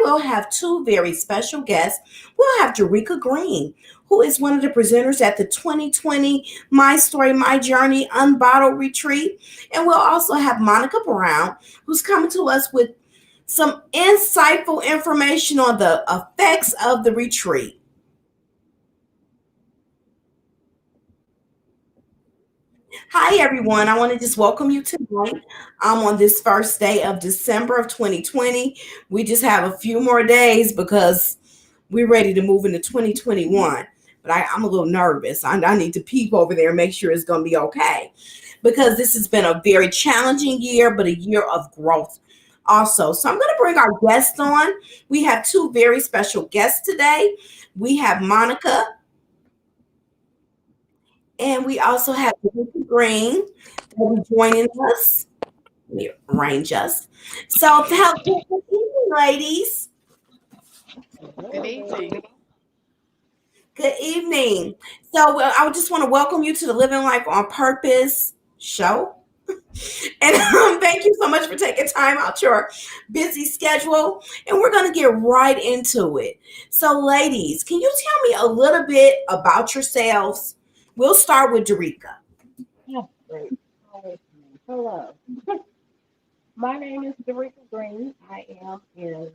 will have two very special guests. We'll have Jerika Green, who is one of the presenters at the 2020 My Story, My Journey Unbottled Retreat. And we'll also have Monica Brown, who's coming to us with some insightful information on the effects of the retreat. Hi, everyone. I want to just welcome you tonight. On this first day of December of 2020. We just have a few more days because we're ready to move into 2021. But I'm a little nervous. I need to peep over there and make sure it's going to be okay because this has been a very challenging year, but a year of growth also. So I'm going to bring our guests on. We have two very special guests today. We have Monica and we also have Ruthie Green that will be joining us. Let me arrange us. So, good evening, ladies. Good evening. Good evening. So, I just want to welcome you to the Living Life on Purpose show. And thank you so much for taking time out your busy schedule. And we're going to get right into it. So, ladies, can you tell me a little bit about yourselves? We'll start with Jerika. Yes, great. Hello. My name is Dorita Green. I live in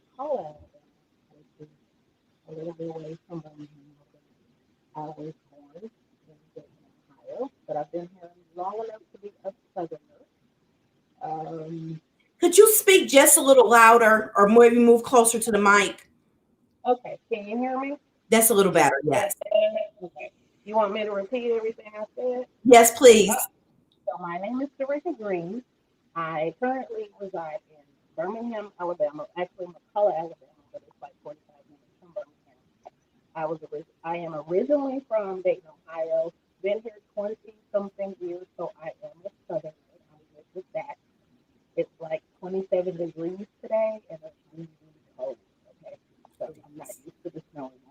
McCullough, which is a little bit away from Birmingham. I was born in Dayton, Ohio, but I've been here long enough to be a Southerner. Um, Could you speak just a little louder or maybe move closer to the mic? okay, can you hear me? That's a little better. Yes. Okay. You want me to repeat everything I said? Yes, please. So my name is Dorita Green. I currently reside in Birmingham, Alabama, actually McCullough, Alabama, but it's like 45 minutes from Birmingham. I am originally from Dayton, Ohio. Been here 20 something years, so I am a Southerner. I'm good with that. It's like 27 degrees today, and it's really, really cold. Okay, so I'm not used to the snow anymore.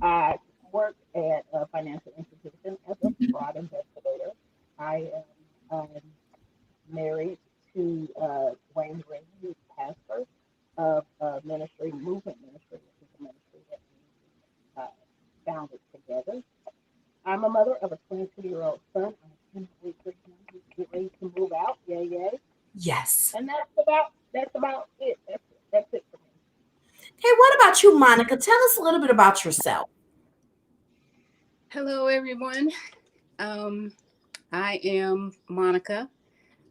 I work at a financial institution as a fraud investigator. I am married to Wayne Green, who's pastor of ministry, Movement Ministry, which is a ministry that we founded together. I'm a mother of a 22-year-old son. I'm he's getting ready to move out. Yay, yay. Yes. And that's about it. That's it for me. Hey, what about you, Monica? Tell us a little bit about yourself. Hello, everyone. I am Monica,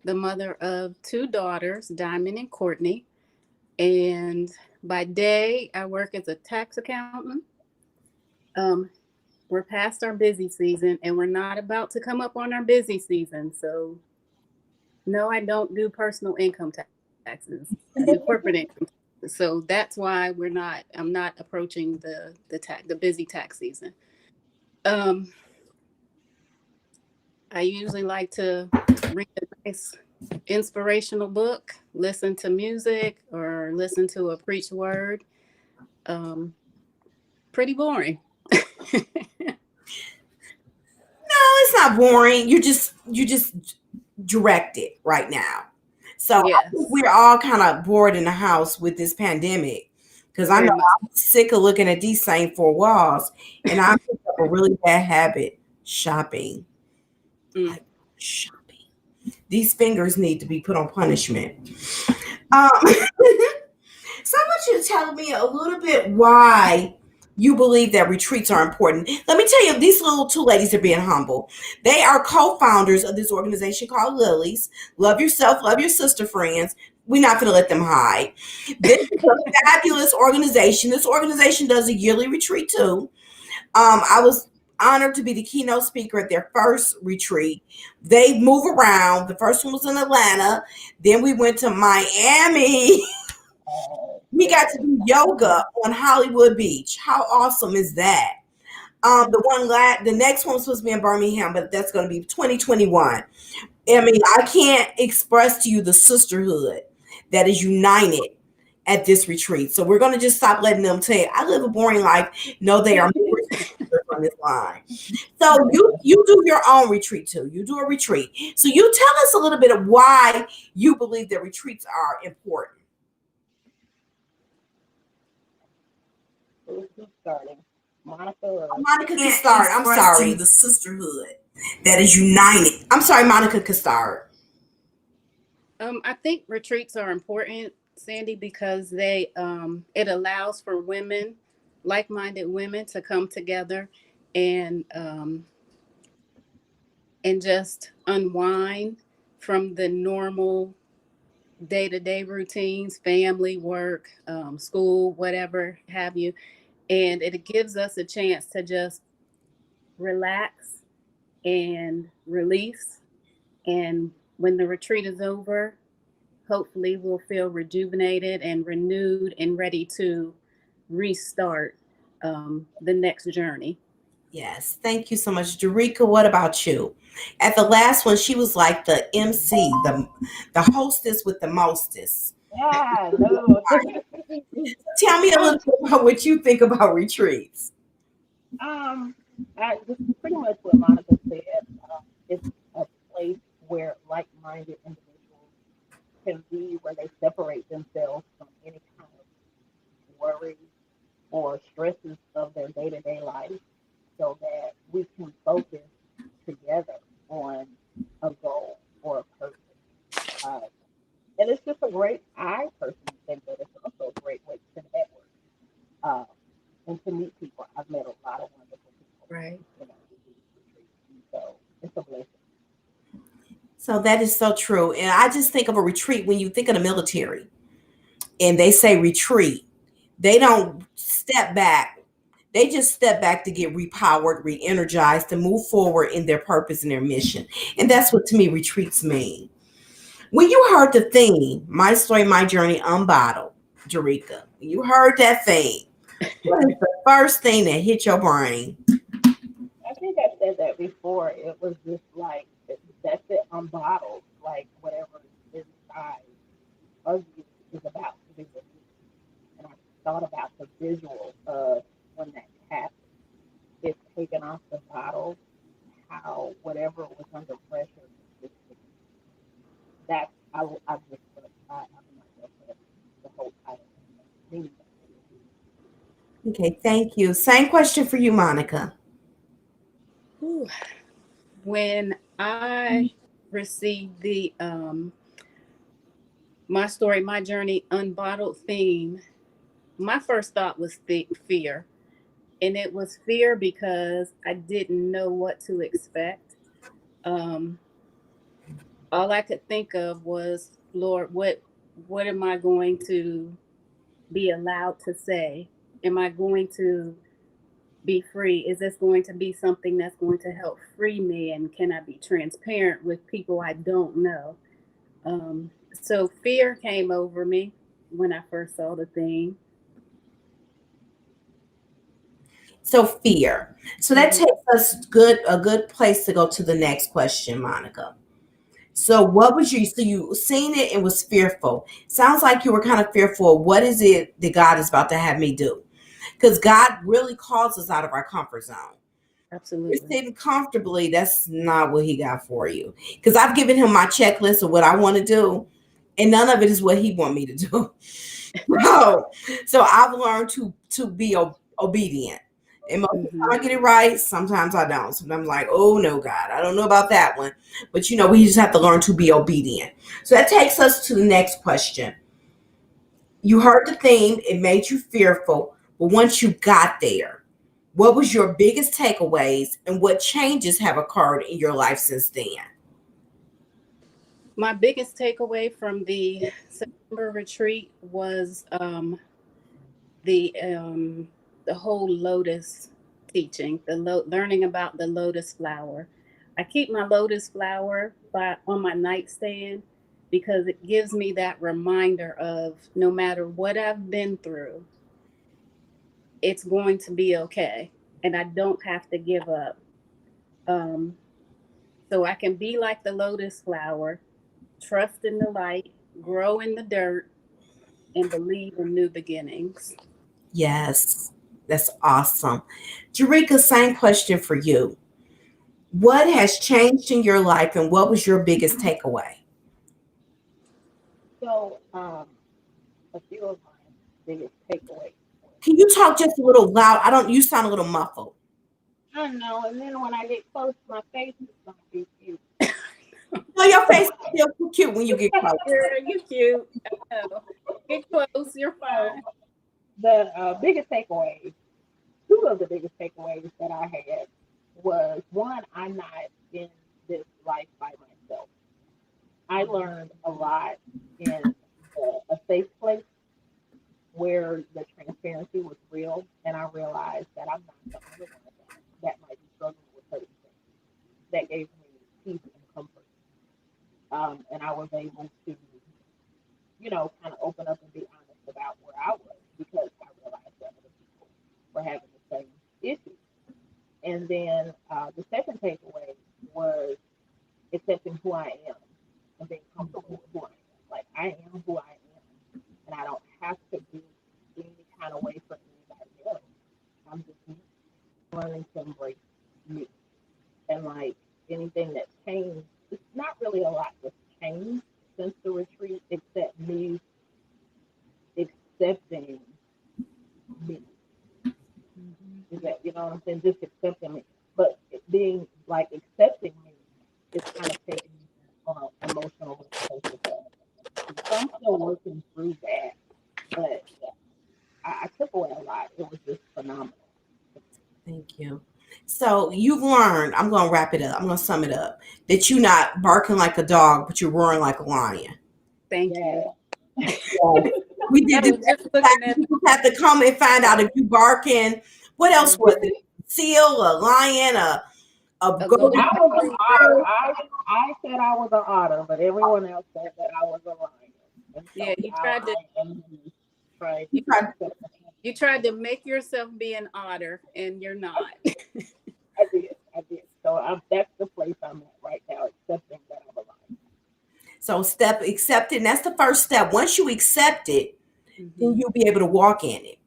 the mother of two daughters, Diamond and Courtney. And by day, I work as a tax accountant. We're past our busy season, and we're not about to come up on our busy season. So, no, I don't do personal income taxes. I do corporate income taxes. So that's why I'm not approaching the busy tax season. I usually like to read a nice inspirational book, listen to music, or listen to a preached word. Pretty boring. No, it's not boring. You just direct it right now. So I Yes, think we're all kind of bored in the house with this pandemic because I very know much. I'm sick of looking at these same four walls, and I picked up a really bad habit: shopping. Mm. Shopping. These fingers need to be put on punishment. Um, so I want you to tell me a little bit why you believe that retreats are important. Let me tell you, these little two ladies are being humble. They are co-founders of this organization called Lilies. Love yourself, love your sister friends. We're not going to let them hide. This is a fabulous organization. This organization does a yearly retreat too. I was honored to be the keynote speaker at their first retreat. They move around. The first one was in Atlanta. Then we went to Miami. We got to do yoga on Hollywood Beach. How awesome is that? The next one was supposed to be in Birmingham, but that's going to be 2021. I mean, I can't express to you the sisterhood that is united at this retreat. So we're going to just stop letting them tell you, I live a boring life. No, they are members of on this line. So you do your own retreat too. You do a retreat. So you tell us a little bit of why you believe that retreats are important. Who's starting? Monica or Monica can start. I'm sorry. The sisterhood that is united. I'm sorry, Monica can start. I think retreats are important, Sandy, because they it allows for women, like-minded women, to come together and just unwind from the normal day-to-day routines, family, work, school, whatever have you. And it gives us a chance to just relax and release. And when the retreat is over, hopefully we'll feel rejuvenated and renewed and ready to restart the next journey. Yes, thank you so much, Jerika. What about you? At the last one, she was like the MC, the hostess with the mostest. yeah, no. Tell me a little bit about what you think about retreats. Just pretty much what Monica said. It's a place where like-minded individuals can be, where they separate themselves from any kind of worry or stresses of their day-to-day life, so that we can focus together on a goal or a purpose. And it's just I personally think that it's also a great way to network and to meet people. I've met a lot of wonderful people. Right. You know, so it's a blessing. So that is so true. And I just think of a retreat when you think of the military and they say retreat, they don't step back. They just step back to get repowered, re-energized, to move forward in their purpose and their mission. And that's what to me retreats mean. When you heard the theme, My Story, My Journey Unbottled, Jerika, when you heard that theme, what is the first thing that hit your brain? I think I said that before. It was just like, that's it, unbottled, like whatever is inside of you is about to be released. And I thought about the visual of when that happens. It's taken off the bottle, how whatever was under pressure is that's I just I myself the whole title. Meaning. Okay, thank you. Same question for you, Monica. Whew. When I received the My Story, My Journey Unbottled theme, my first thought was fear. And it was fear because I didn't know what to expect. Um, all I could think of was, Lord, what am I going to be allowed to say? Am I going to be free? Is this going to be something that's going to help free me? And can I be transparent with people I don't know? So fear came over me when I first saw the theme. So fear. So that takes us a good place to go to the next question, Monica. So what was so you seen it and was fearful. Sounds like you were kind of fearful. What is it that God is about to have me do? Because God really calls us out of our comfort zone. Absolutely. You're sitting comfortably, that's not what he got for you. Because I've given him my checklist of what I want to do, and none of it is what he want me to do. So I've learned to be obedient. And most of the time I get it right. Sometimes I don't. Sometimes I'm like, oh no, God, I don't know about that one. But we just have to learn to be obedient. So that takes us to the next question. You heard the theme, it made you fearful, but once you got there, what was your biggest takeaways and what changes have occurred in your life since then? My biggest takeaway from the September retreat was the whole lotus teaching, learning about the lotus flower. I keep my lotus flower on my nightstand because it gives me that reminder of no matter what I've been through, it's going to be okay, and I don't have to give up. So I can be like the lotus flower, trust in the light, grow in the dirt, and believe in new beginnings. Yes. That's awesome. Jerika, same question for you. What has changed in your life and what was your biggest takeaway? So, a few of my biggest takeaways. Can you talk just a little loud? You sound a little muffled. I don't know, and then when I get close, my face is gonna be cute. No, your face is still cute when you get close. Girl, you cute. I know. Get close. You're fine. The biggest takeaways, two of the biggest takeaways that I had was one, I'm not in this life by myself. I learned a lot in a safe place where the transparency was real, and I realized that I'm not the only one that might be struggling with certain things. That gave me peace and comfort, and I was able to, kind of open up and be honest about where I was because I realized that other people were having the same issues. And then the second takeaway was accepting who I am and being comfortable with who I am. Like, I am who I am, and I don't have to be any kind of way for anybody else. I'm just me, learning to embrace me. And like anything that changed, it's not really a lot that's changed since the retreat, except me accepting me. Is that, you know what I'm saying? Just accepting me. But being like accepting me is kind of taking me on an emotional relationship. So I'm still working through that, but I took away a lot. It was just phenomenal. Thank you. So you've learned, I'm going to wrap it up. I'm going to sum it up, that you're not barking like a dog, but you're roaring like a lion. Thank Yeah. you. We did I this. was just looking at People have to come and find out if you barking. What else was it? Seal, a lion, a golden. I was an otter. I said I was an otter, but everyone else said that I was a lion. And so Yeah, you tried to- tried You tried- You tried to make yourself be an otter, and you're not. I did. So that's the place I'm at right now, accepting that I'm a lion. So accepting, that's the first step. Once you accept it, then Mhm. you'll be able to walk in it.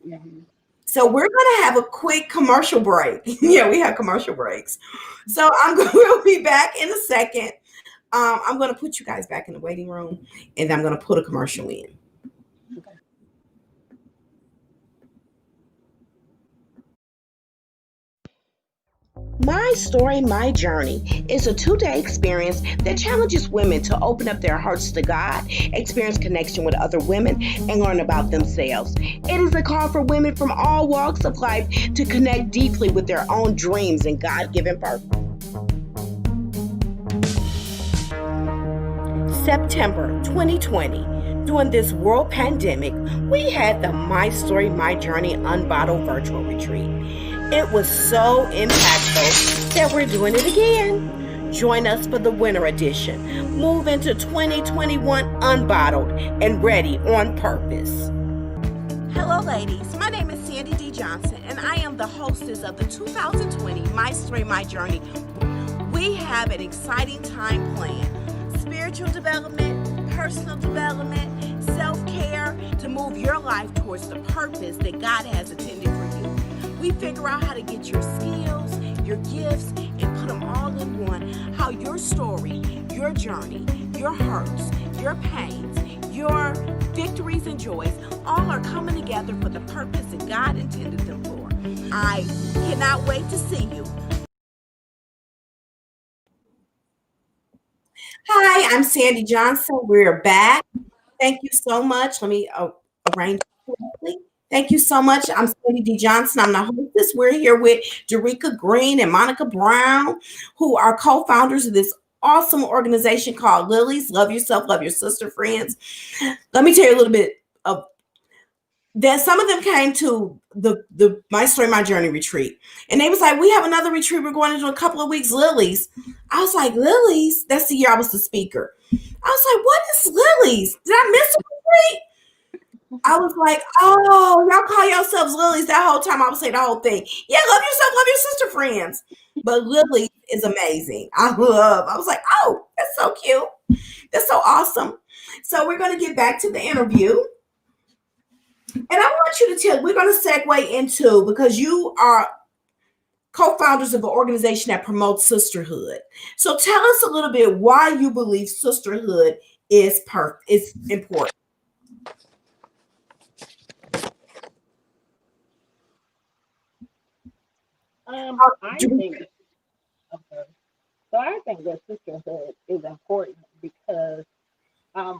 Mhm. So we're going to have a quick commercial break. Yeah, we have commercial breaks. So we'll be back in a second. I'm going to put you guys back in the waiting room, and I'm going to put a commercial in. My Story, My Journey is a 2-day experience that challenges women to open up their hearts to God, experience connection with other women, and learn about themselves. It is a call for women from all walks of life to connect deeply with their own dreams and God-given purpose. September 2020, during this world pandemic, we had the My Story, My Journey Unbottled virtual retreat. It was so impactful that we're doing it again. Join us for the winter edition. Move into 2021 unbottled and ready on purpose. Hello, ladies. My name is Sandy D. Johnson, and I am the hostess of the 2020 My Story, My Journey. We have an exciting time planned. Spiritual development, personal development, self-care to move your life towards the purpose that God has intended for you. We figure out how to get your skills, your gifts, and put them all in one. How your story, your journey, your hurts, your pains, your victories and joys all are coming together for the purpose that God intended them for. I cannot wait to see you. Hi, I'm Sandy Johnson. We're back. Thank you so much. Let me arrange quickly. Thank you so much. I'm Sandy D. Johnson. I'm the hostess. We're here with Jerika Green and Monica Brown, who are co-founders of this awesome organization called Lilies. Love Yourself, Love Your Sister, friends. Let me tell you a little bit of that. Some of them came to the My Story, My Journey retreat. And they was like, we have another retreat we're going to do in a couple of weeks, Lilies. I was like, Lilies? That's the year I was the speaker. I was like, what is Lilies? Did I miss a retreat? I was like, oh, y'all call yourselves Lilies. That whole time I would say the whole thing. Yeah, love yourself, love your sister, friends. But Lily is amazing. I was like, oh, that's so cute. That's so awesome. So we're going to get back to the interview. And I want you to tell, we're going to segue into, because you are co-founders of an organization that promotes sisterhood. So tell us a little bit why you believe sisterhood is important. I think okay. So I think that sisterhood is important because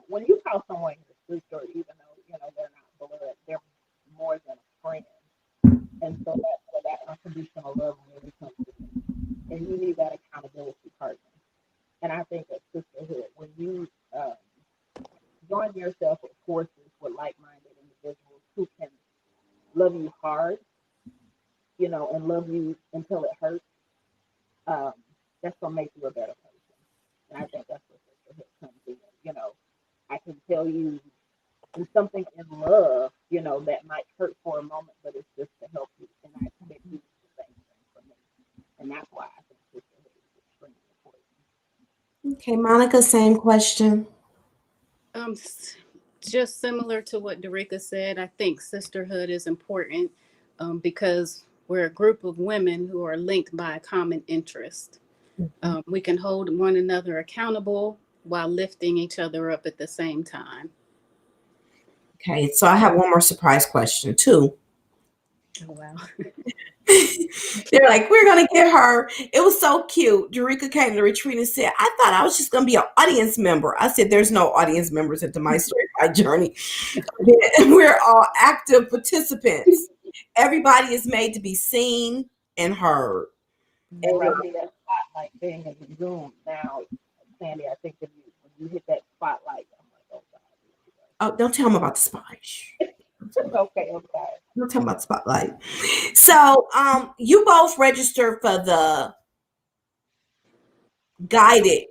when you call someone your sister, even though they're not blood, they're more than a friend, and so that's where that unconditional love really comes in, and you need that accountability partner. And I think that sisterhood, when you join yourself with forces with like-minded individuals who can love you hard, and love you until it hurts, um, that's gonna make you a better person. And I think that's where sisterhood comes in. I can tell you in something in love, that might hurt for a moment, but it's just to help you. And I expect you to do the same thing for me. And that's why I think sisterhood is extremely important. Okay, Monica, same question. Just similar to what Derica said, I think sisterhood is important because we're a group of women who are linked by a common interest. We can hold one another accountable while lifting each other up at the same time. Okay, so I have one more surprise question too. Oh, wow. They're like, we're gonna get her. It was so cute. Derica came to the retreat and said, I thought I was just gonna be an audience member. I said, there's no audience members at the My Story, My Journey. We're all active participants. Everybody is made to be seen and heard. And Randy, that spotlight thing in the Zoom now, Sandy, I think when you hit that spotlight, I'm like, oh God. Oh, don't tell them about the spotlight. Okay, okay. Don't tell them about the spotlight. So, you both registered for the guided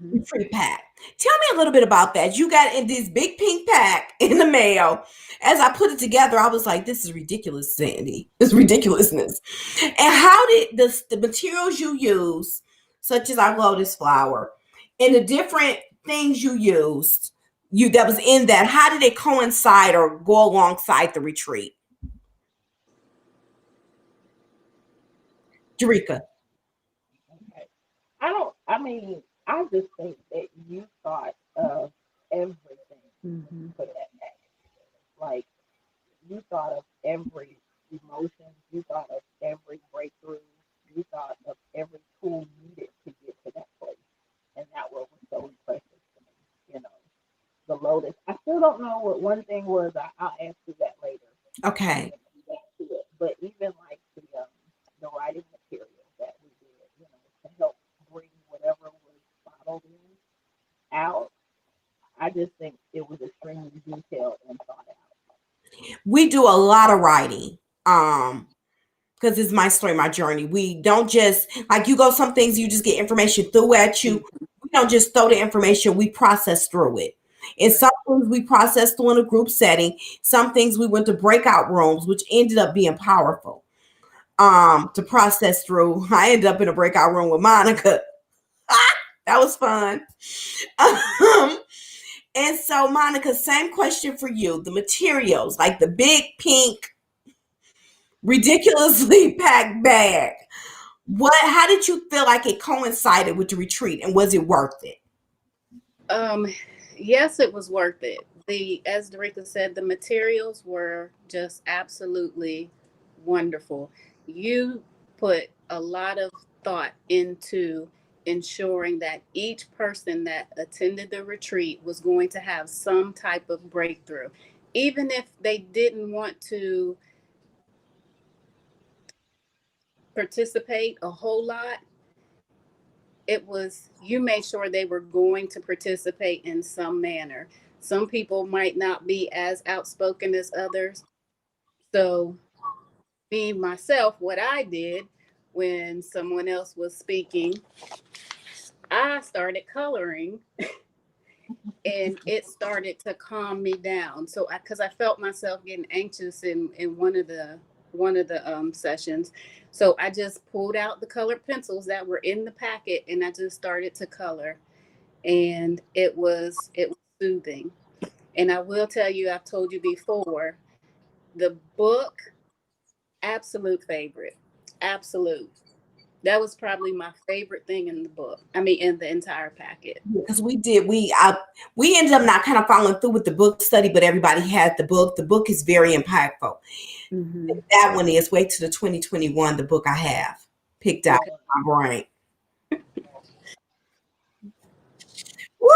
retreat pack. Tell me a little bit about that. You got in this big pink pack in the mail. As I put it together, I was like, this is ridiculous, Sandy. It's ridiculousness. And how did the materials you use, such as our lotus flower, and the different things you used, that was in that, how did it coincide or go alongside the retreat? Derica. Okay. I just think that you thought of everything for that package. Like, you thought of every emotion, you thought of every breakthrough, you thought of every tool needed to get to that place. And that was so impressive to me. The lotus. I still don't know what one thing was. I'll ask you that later. Okay. But even like the writing material that we did, to help bring whatever was bottled in out, I just think it was extremely detailed and thought out. We do a lot of writing. Because it's my story, my journey. We don't just, like, you go some things, you just get information through at you. We don't just throw the information, we process through it. And some things we processed through in a group setting. Some things we went to breakout rooms, which ended up being powerful to process through. I ended up in a breakout room with Monica. That was fun. And so, Monica, same question for you. The materials, like the big pink, ridiculously packed bag. How did you feel like it coincided with the retreat, and was it worth it? Yes, it was worth it. As Derica said, the materials were just absolutely wonderful. You put a lot of thought into ensuring that each person that attended the retreat was going to have some type of breakthrough. Even if they didn't want to participate a whole lot, you made sure they were going to participate in some manner. Some people might not be as outspoken as others. So, me, myself, what I did when someone else was speaking, I started coloring and it started to calm me down. So, because I felt myself getting anxious in one of the sessions. So I just pulled out the colored pencils that were in the packet and I just started to color. And it was soothing. And I will tell you, I've told you before, the book, absolute favorite. Absolute. That was probably my favorite thing in the book. I mean, in the entire packet. Because we ended up not kind of following through with the book study, but everybody had the book. The book is very impactful. Mm-hmm. That one is wait to the 2021, the book I have picked out in my brain. Woo!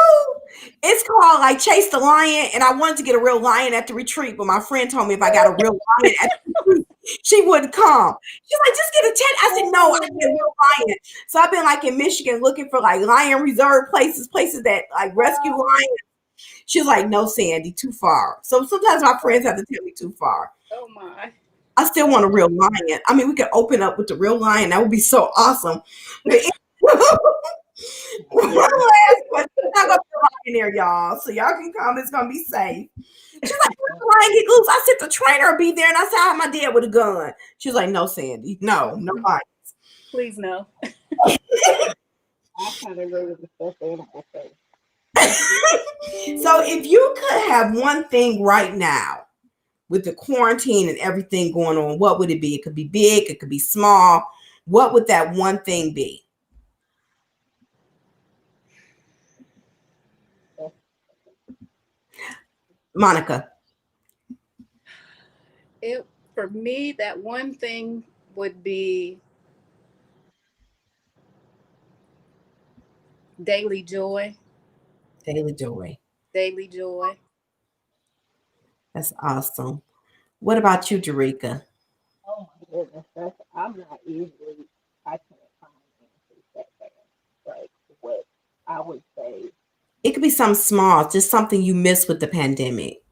It's called like Chase the Lion, and I wanted to get a real lion at the retreat, but my friend told me if I got a real lion at the retreat, she wouldn't come. She's like, just get a tent. I said, no, I need a real lion. So I've been like in Michigan looking for like lion reserve places that like rescue lions. She's like, no, Sandy, too far. So sometimes my friends have to tell me too far. Oh my. I still want a real lion. I mean, we could open up with the real lion. That would be so awesome. But one last question. I'm not gonna be in there, y'all. So y'all can come. It's gonna be safe. She's like, "Let the lion get loose." I said the trainer will be there, and I said, "I have my dad with a gun." She's like, "No, Sandy, no lions." Please no. I kind of agree with the stuffed animal thing. So if you could have one thing right now with the quarantine and everything going on, what would it be? It could be big, it could be small. What would that one thing be? Monica. For me, that one thing would be daily joy. Daily joy. Daily joy. That's awesome. What about you, Jerika? Oh my goodness, I'm not easily. I can't find anything that fast. Like what I would say. It could be something small, just something you missed with the pandemic.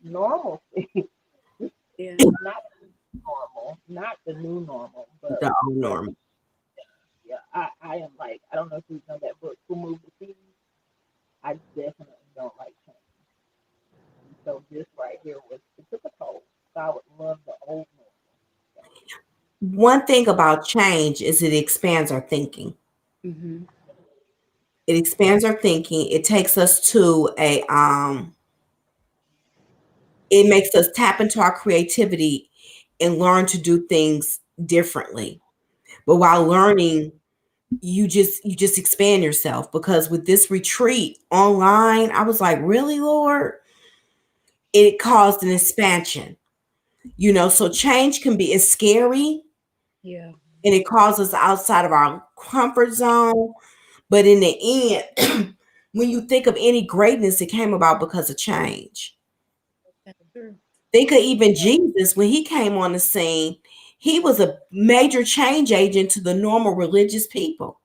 Normalcy. Yeah. Not normal, not the new normal, but the old normal. Yeah, I am like, I don't know if you know that book, Who Moved the Seas? I definitely don't like change. And so this right here it took a toll. So I would love the old normal. One thing about change is it expands our thinking. Mm-hmm. It expands our thinking. It takes us to it makes us tap into our creativity and learn to do things differently. But while learning, you just expand yourself, because with this retreat online, I was like, really, Lord? It caused an expansion. So change can be scary. Yeah. And it calls us outside of our comfort zone. But in the end, when you think of any greatness, it came about because of change. Think of even Jesus, when he came on the scene, he was a major change agent to the normal religious people.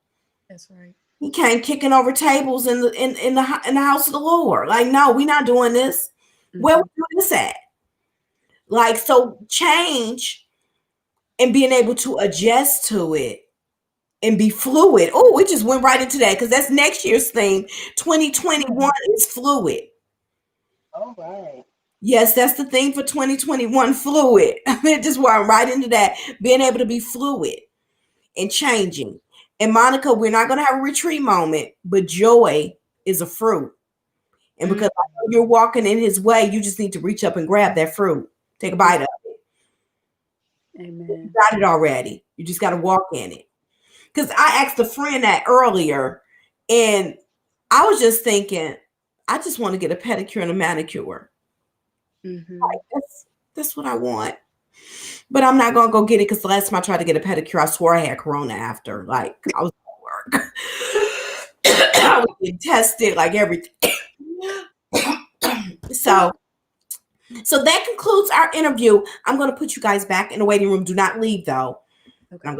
That's right. He came kicking over tables in the house of the Lord. Like, no, we're not doing this. Mm-hmm. Where we doing this at? Like, so change and being able to adjust to it and be fluid. Oh, we just went right into that because that's next year's theme. 2021 is fluid. All right. Yes, that's the thing for 2021, fluid. I mean, just went right into that, being able to be fluid and changing. And Monica, we're not going to have a retreat moment, but joy is a fruit. And because you're walking in his way, you just need to reach up and grab that fruit. Take a bite of it. Amen. You got it already. You just got to walk in it. Because I asked a friend that earlier, and I was just thinking, I just want to get a pedicure and a manicure. Mm-hmm. Like, that's what I want. But I'm not gonna go get it because the last time I tried to get a pedicure, I swore I had corona after. Like, I was at work. I was getting tested, like everything. So that concludes our interview. I'm gonna put you guys back in the waiting room. Do not leave though. Okay.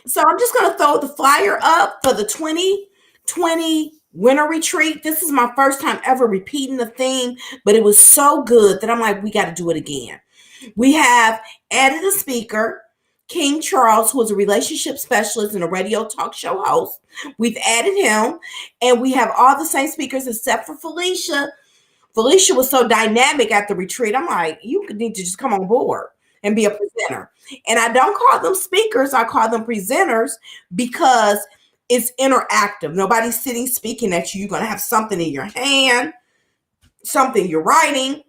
So I'm just gonna throw the flyer up for the 2020 winter retreat. This is my first time ever repeating the theme, but it was so good that I'm like, we got to do it again. We have added a speaker, King Charles, who is a relationship specialist and a radio talk show host. We've added him, and we have all the same speakers except for Felicia. Felicia was so dynamic at the retreat. I'm like, you need to just come on board and be a presenter. And I don't call them speakers. I call them presenters because It's interactive. Nobody's sitting speaking at you. You're going to have something in your hand, something you're writing.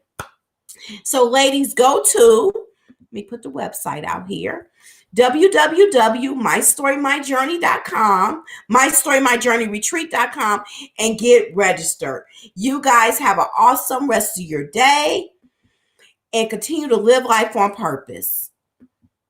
So ladies, go to, let me put the website out here, www.mystorymyjourney.com, mystorymyjourneyretreat.com, and get registered. You guys have an awesome rest of your day and continue to live life on purpose.